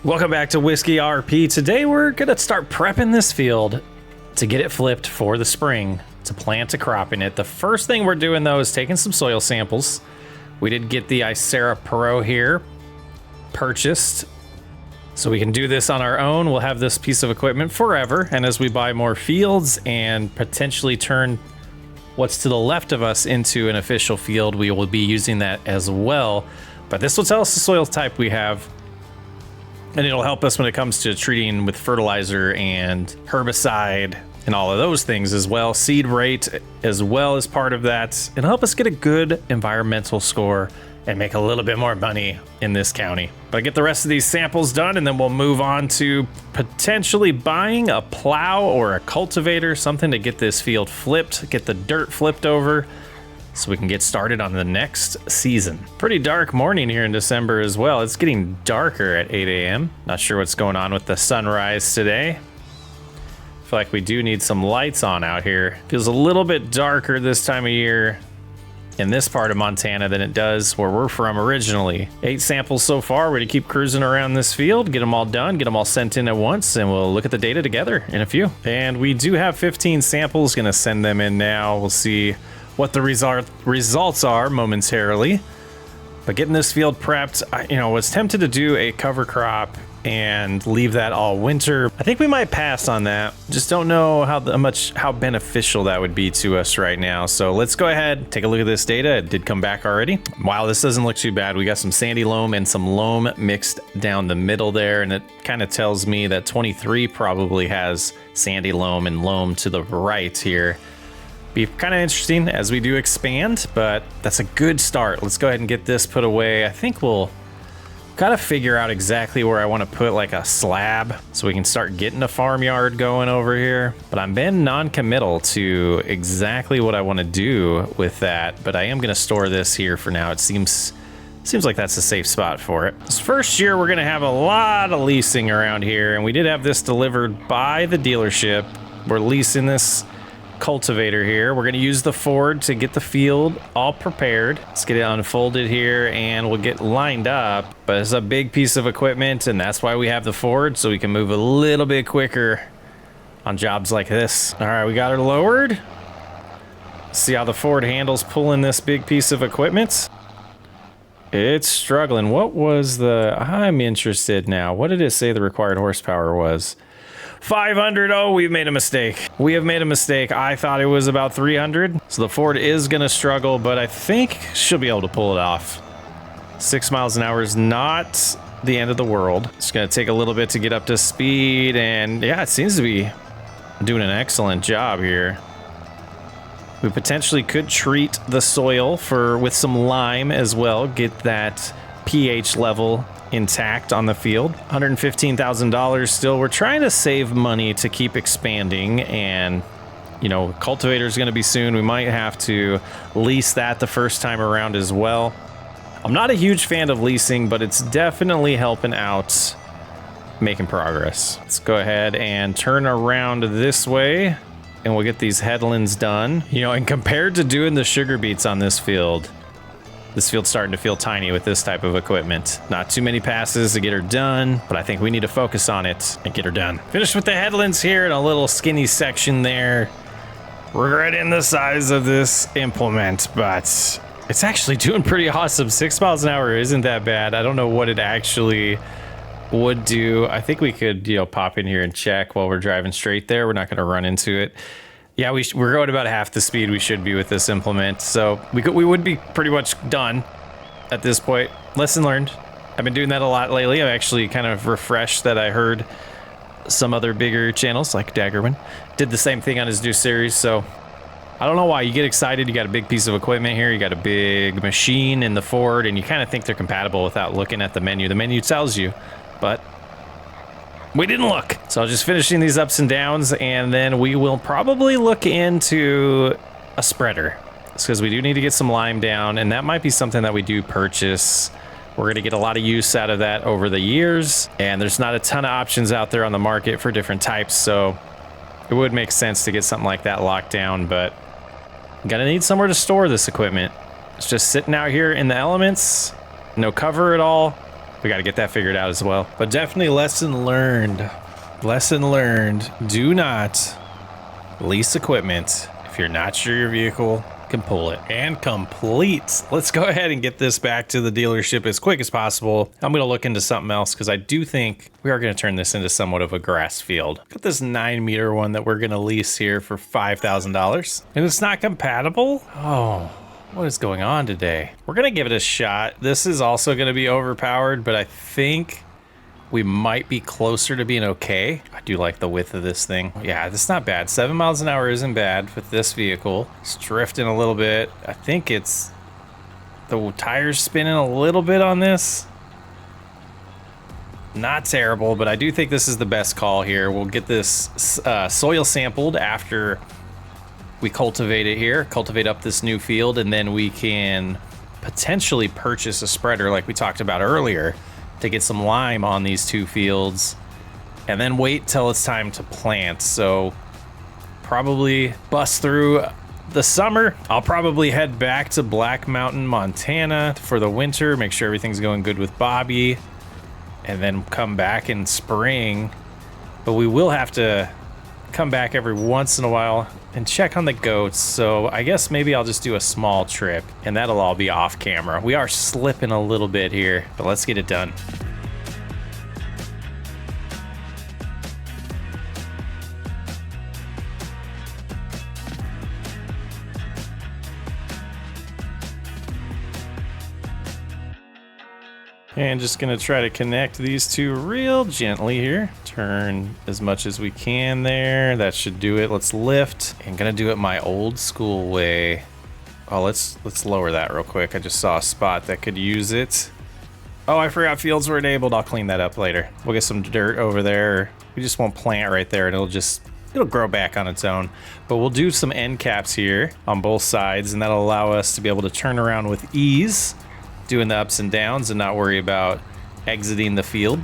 Welcome back to Whiskey RP. Today we're gonna start prepping this field to get it flipped for the spring, to plant a crop in it. The first thing we're doing though is taking some soil samples. We did get the Icera Pro here purchased, so we can do this on our own. We'll have this piece of equipment forever, and as we buy more fields and potentially turn what's to the left of us into an official field, we will be using that as well. But this will tell us the soil type we have, and it'll help us when it comes to treating with fertilizer and herbicide and all of those things as well. Seed rate as well as part of that. It'll help us get a good environmental score and make a little bit more money in this county. But get the rest of these samples done, and then we'll move on to potentially buying a plow or a cultivator, something to get this field flipped, get the dirt flipped over, so we can get started on the next season. Pretty dark morning here in December as well. It's getting darker at 8 a.m. Not sure what's going on with the sunrise today. I feel like we do need some lights on out here. Feels a little bit darker this time of year in this part of Montana than it does where we're from originally. 8 samples so far. We're gonna keep cruising around this field, get them all done, get them all sent in at once, and we'll look at the data together in a few. And we do have 15 samples, gonna send them in now. We'll see what the results are momentarily. But getting this field prepped, I was tempted to do a cover crop and leave that all winter. I think we might pass on that. Just don't know how beneficial that would be to us right now. So let's go ahead, take a look at this data. It did come back already. Wow, this doesn't look too bad. We got some sandy loam and some loam mixed down the middle there, and it kind of tells me that 23 probably has sandy loam and loam to the right here. Be kind of interesting as we do expand, but that's a good start. Let's go ahead and get this put away. I think we'll gotta figure out exactly where I want to put like a slab so we can start getting a farmyard going over here. But I'm being non-committal to exactly what I want to do with that, but I am gonna store this here for now. It seems like that's a safe spot for it. This first year we're gonna have a lot of leasing around here, and we did have this delivered by the dealership. We're leasing this cultivator here. We're going to use the Ford to get the field all prepared. Let's get it unfolded here and we'll get lined up. But it's a big piece of equipment, and that's why we have the Ford, so we can move a little bit quicker on jobs like this. All right, we got her lowered. See how the Ford handles pulling this big piece of equipment. It's struggling. I'm interested now. What did it say the required horsepower was? 500. Oh, we've made a mistake. We have made a mistake. I thought it was about 300. So the Ford is gonna struggle, but I think she'll be able to pull it off. 6 miles an hour is not the end of the world. It's gonna take a little bit to get up to speed, and yeah, it seems to be doing an excellent job here. We potentially could treat the soil with some lime as well, get that pH level intact on the field. $115,000 still. We're trying to save money to keep expanding, and cultivator is going to be soon. We might have to lease that the first time around as well. I'm not a huge fan of leasing, but it's definitely helping out making progress. Let's go ahead and turn around this way, and we'll get these headlands done. And compared to doing the sugar beets on this field's starting to feel tiny with this type of equipment. Not too many passes to get her done, but I think we need to focus on it and get her done. Finished with the headlands here in a little skinny section there. Regretting the size of this implement, but it's actually doing pretty awesome. 6 miles an hour isn't that bad. I don't know what it actually would do. I think we could, pop in here and check while we're driving straight there. We're not going to run into it. Yeah, we're going about half the speed we should be with this implement, so we would be pretty much done at this point. Lesson learned. I've been doing that a lot lately. I've actually kind of refreshed that. I heard some other bigger channels like Daggerman did the same thing on his new series, so I don't know why. You get excited, you got a big piece of equipment here, you got a big machine in the Ford, and you kind of think they're compatible without looking at the menu. The menu tells you, but we didn't look. So just finishing these ups and downs, and then we will probably look into a spreader. It's because we do need to get some lime down, and that might be something that we do purchase. We're going to get a lot of use out of that over the years, and there's not a ton of options out there on the market for different types, so it would make sense to get something like that locked down, but I'm gonna need somewhere to store this equipment. It's just sitting out here in the elements, no cover at all. We got to get that figured out as well. But definitely lesson learned. Lesson learned. Do not lease equipment if you're not sure your vehicle can pull it. And complete. Let's go ahead and get this back to the dealership as quick as possible. I'm going to look into something else because I do think we are going to turn this into somewhat of a grass field. Got this 9-meter one that we're going to lease here for $5,000. And it's not compatible? Oh. What is going on today? We're gonna give it a shot. This is also gonna be overpowered, but I think we might be closer to being okay. I do like the width of this thing. Yeah, it's not bad. 7 miles an hour isn't bad with this vehicle. It's drifting a little bit. I think it's the tires spinning a little bit on this. Not terrible, but I do think this is the best call here. We'll get this soil sampled after we cultivate it here, cultivate up this new field, and then we can potentially purchase a spreader like we talked about earlier to get some lime on these 2 fields, and then wait till it's time to plant. So probably bust through the summer. I'll probably head back to Black Mountain, Montana for the winter, make sure everything's going good with Bobby, and then come back in spring. But we will have to come back every once in a while and check on the goats. So I guess maybe I'll just do a small trip and that'll all be off camera. We are slipping a little bit here, but let's get it done. And just gonna try to connect these 2 real gently here. Turn as much as we can there. That should do it. Let's lift. And gonna do it my old school way. Oh, let's lower that real quick. I just saw a spot that could use it. Oh, I forgot fields were enabled. I'll clean that up later. We'll get some dirt over there. We just won't plant right there and it'll grow back on its own. But we'll do some end caps here on both sides, and that'll allow us to be able to turn around with ease, doing the ups and downs and not worry about exiting the field.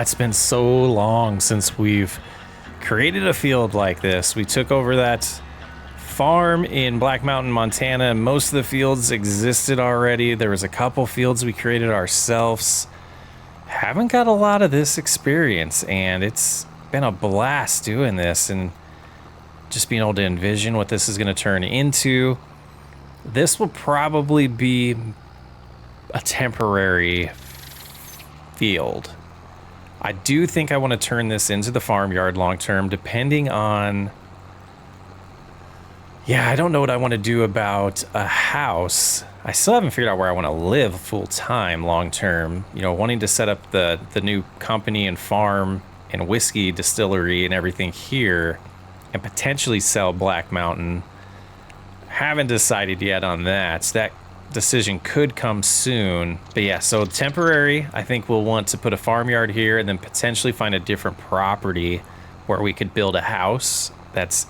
It's been so long since we've created a field like this. We took over that farm in Black Mountain, Montana. Most of the fields existed already. There was a couple fields we created ourselves. Haven't got a lot of this experience, and it's been a blast doing this and just being able to envision what this is going to turn into. This will probably be a temporary field. I do think I want to turn this into the farmyard long term, depending on... Yeah, I don't know what I want to do about a house. I still haven't figured out where I want to live full time long term. You know, wanting to set up the new company and farm and whiskey distillery and everything here and potentially sell Black Mountain. Haven't decided yet on that. That decision could come soon. But yeah, so temporary, I think we'll want to put a farmyard here and then potentially find a different property where we could build a house that's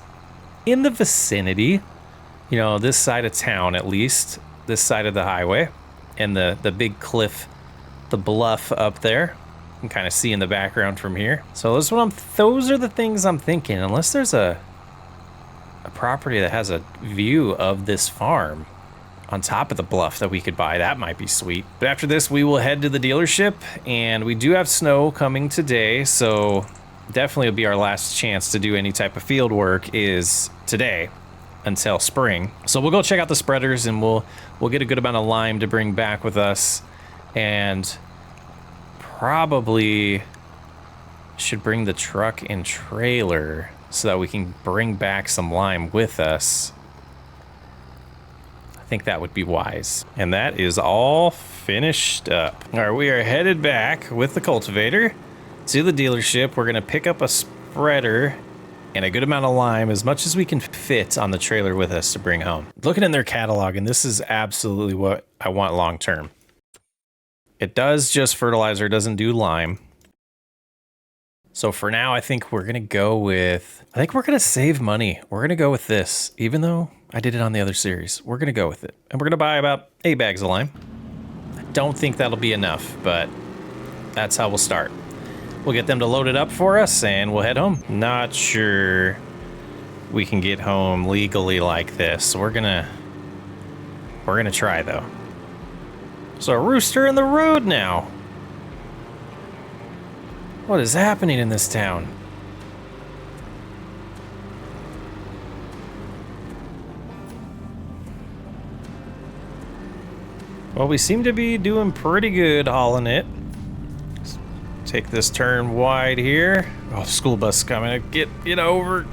in the vicinity, you know, this side of town, at least this side of the highway, and the big cliff the bluff up there. You can kind of see in the background from here. So those are the things I'm thinking. Unless there's a property that has a view of this farm on top of the bluff that we could buy, that might be sweet. But after this, we will head to the dealership, and we do have snow coming today, so definitely will be our last chance to do any type of field work is today until spring. So we'll go check out the spreaders, and we'll get a good amount of lime to bring back with us, and probably should bring the truck and trailer so that we can bring back some lime with us. I think that would be wise. And that is all finished up. All right, we are headed back with the cultivator to the dealership. We're gonna pick up a spreader and a good amount of lime, as much as we can fit on the trailer with us to bring home. Looking in their catalog, and this is absolutely what I want long term. It does just fertilizer, it doesn't do lime. So for now, I think we're gonna save money. We're gonna go with this, even though I did it on the other series. We're gonna go with it. And we're gonna buy about 8 bags of lime. I don't think that'll be enough, but that's how we'll start. We'll get them to load it up for us and we'll head home. Not sure we can get home legally like this. We're gonna try though. So a rooster in the road now. What is happening in this town? Well, we seem to be doing pretty good hauling it. Let's take this turn wide here. Oh, the school bus is coming. Get over.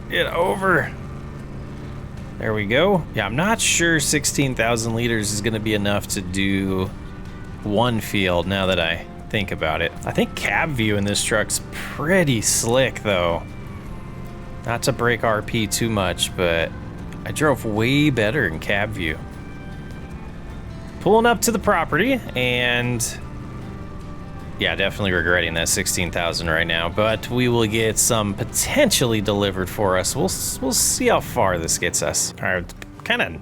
There we go. Yeah, I'm not sure 16,000 liters is going to be enough to do one field now that I think about it. I think cab view in this truck's pretty slick though. Not to break RP too much, but I drove way better in cab view. Pulling up to the property, and yeah, definitely regretting that 16,000 right now, but we will get some potentially delivered for us. We'll see how far this gets us. All right, kind of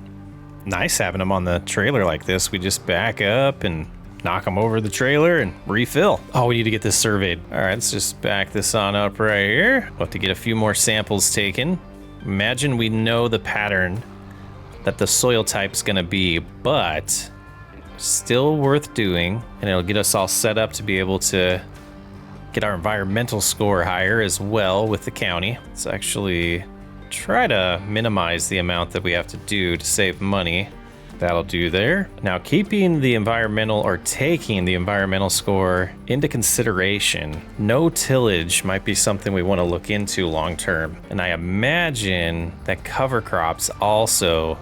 nice having them on the trailer like this. We just back up and knock them over the trailer and refill. Oh, we need to get this surveyed. All right, let's just back this on up right here. We'll have to get a few more samples taken. Imagine we know the pattern that the soil type's gonna be, but still worth doing, and it'll get us all set up to be able to get our environmental score higher as well with the county. Let's actually try to minimize the amount that we have to do to save money. That'll do there. Now, keeping the environmental or taking the environmental score into consideration, no tillage might be something we want to look into long term. And I imagine that cover crops also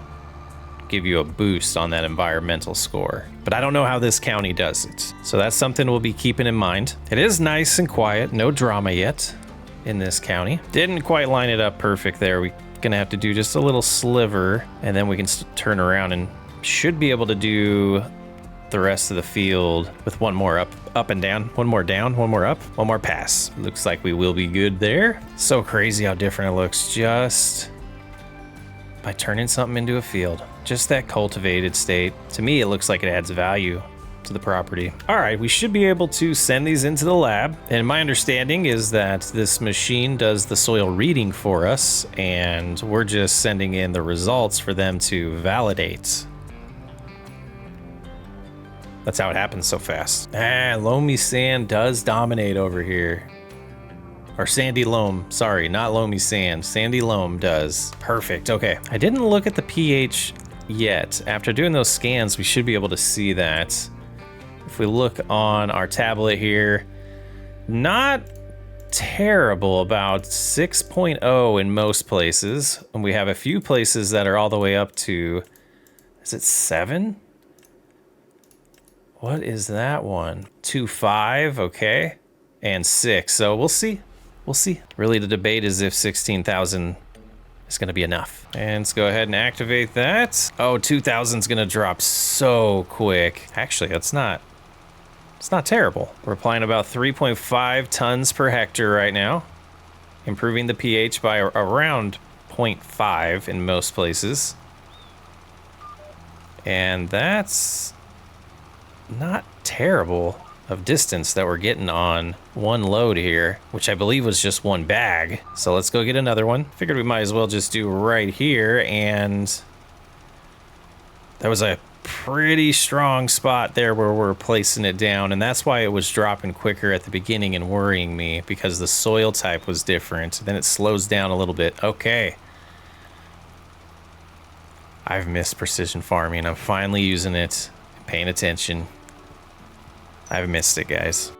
give you a boost on that environmental score. But I don't know how this county does it. So that's something we'll be keeping in mind. It is nice and quiet, no drama yet in this county. Didn't quite line it up perfect there. We're gonna have to do just a little sliver, and then we can turn around and should be able to do the rest of the field with one more up and down, one more down, one more up, one more pass. Looks like we will be good there. So crazy how different it looks just by turning something into a field. Just that cultivated state. To me, it looks like it adds value to the property. All right, we should be able to send these into the lab. And my understanding is that this machine does the soil reading for us, and we're just sending in the results for them to validate. That's how it happens so fast. Loamy sand does dominate over here. Or sandy loam, sorry, not loamy sand. Sandy loam does. Perfect, okay. I didn't look at the pH yet. After doing those scans, we should be able to see that. If we look on our tablet here, not terrible, about 6.0 in most places. And we have a few places that are all the way up to, is it 7? What is that one? 2.5, okay. And 6, so we'll see. We'll see. Really, the debate is if 16,000 is gonna be enough. And let's go ahead and activate that. Oh, 2,000 is gonna drop so quick. Actually, it's not terrible. We're applying about 3.5 tons per hectare right now, improving the pH by around 0.5 in most places. And that's not terrible. of distance that we're getting on one load here, which I believe was just one bag. So let's go get another one. Figured we might as well just do right here, and that was a pretty strong spot there where we're placing it down, and that's why it was dropping quicker at the beginning and worrying me, because the soil type was different. Then it slows down a little bit. Okay. I've missed precision farming. I'm finally using it, paying attention. I've missed it, guys.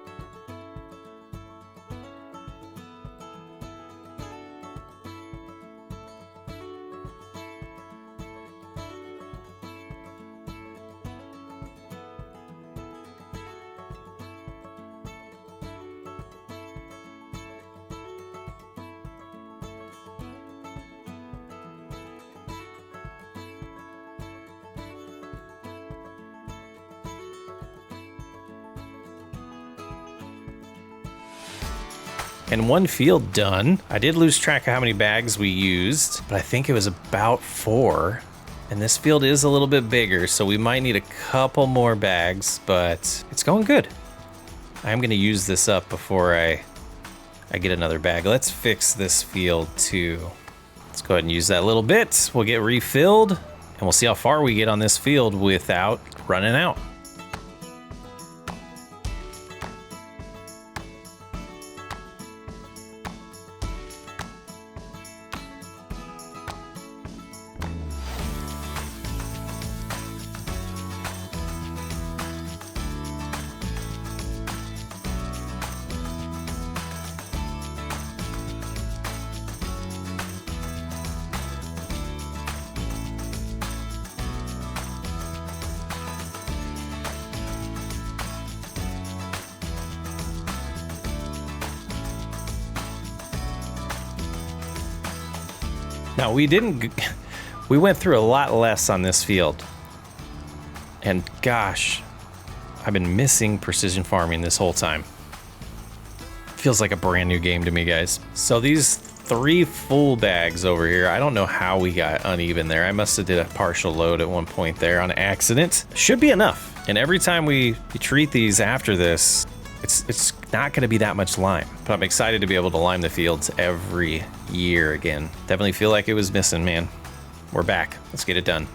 And one field done. I did lose track of how many bags we used, but I think it was about 4. And this field is a little bit bigger, so we might need a couple more bags, but it's going good. I'm gonna use this up before I get another bag. Let's fix this field too. Let's go ahead and use that a little bit. We'll get refilled, and we'll see how far we get on this field without running out. Now, we went through a lot less on this field. And gosh, I've been missing precision farming this whole time. Feels like a brand new game to me, guys. So these 3 full bags over here, I don't know how we got uneven there. I must have did a partial load at one point there on accident. Should be enough. And every time we treat these after this, it's not going to be that much lime, but I'm excited to be able to lime the fields every year again. Definitely feel like it was missing, man. We're back. Let's get it done.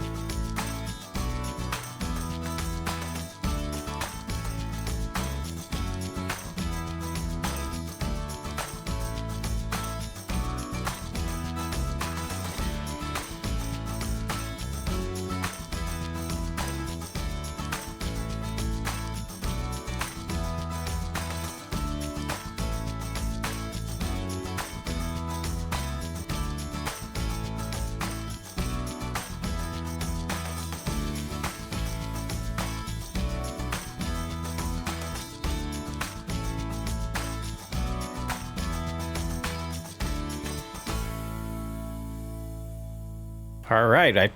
All right, I'm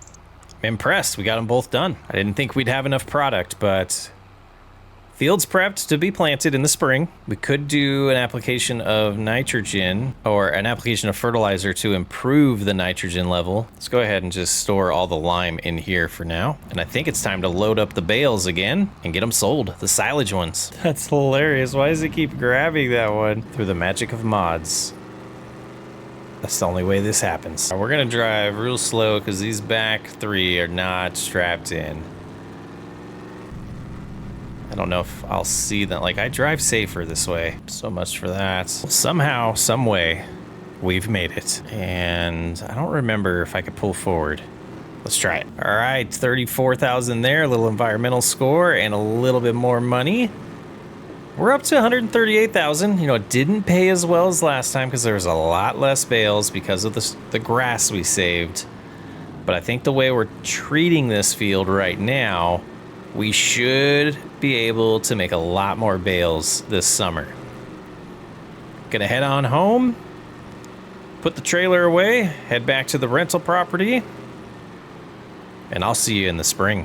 impressed. We got them both done. I didn't think we'd have enough product, but fields prepped to be planted in the spring. We could do an application of nitrogen or an application of fertilizer to improve the nitrogen level. Let's go ahead and just store all the lime in here for now. And I think it's time to load up the bales again and get them sold, the silage ones. That's hilarious. Why does it keep grabbing that one? Through the magic of mods. That's the only way this happens. We're gonna drive real slow because these back 3 are not strapped in. I don't know if I'll see them. Like, I drive safer this way. So much for that. Somehow, some way, we've made it. And I don't remember if I could pull forward. Let's try it. All right, 34,000 there, a little environmental score and a little bit more money. We're up to 138,000. You know, it didn't pay as well as last time because there was a lot less bales because of the grass we saved. But I think the way we're treating this field right now, we should be able to make a lot more bales this summer. Gonna head on home, put the trailer away, head back to the rental property, and I'll see you in the spring.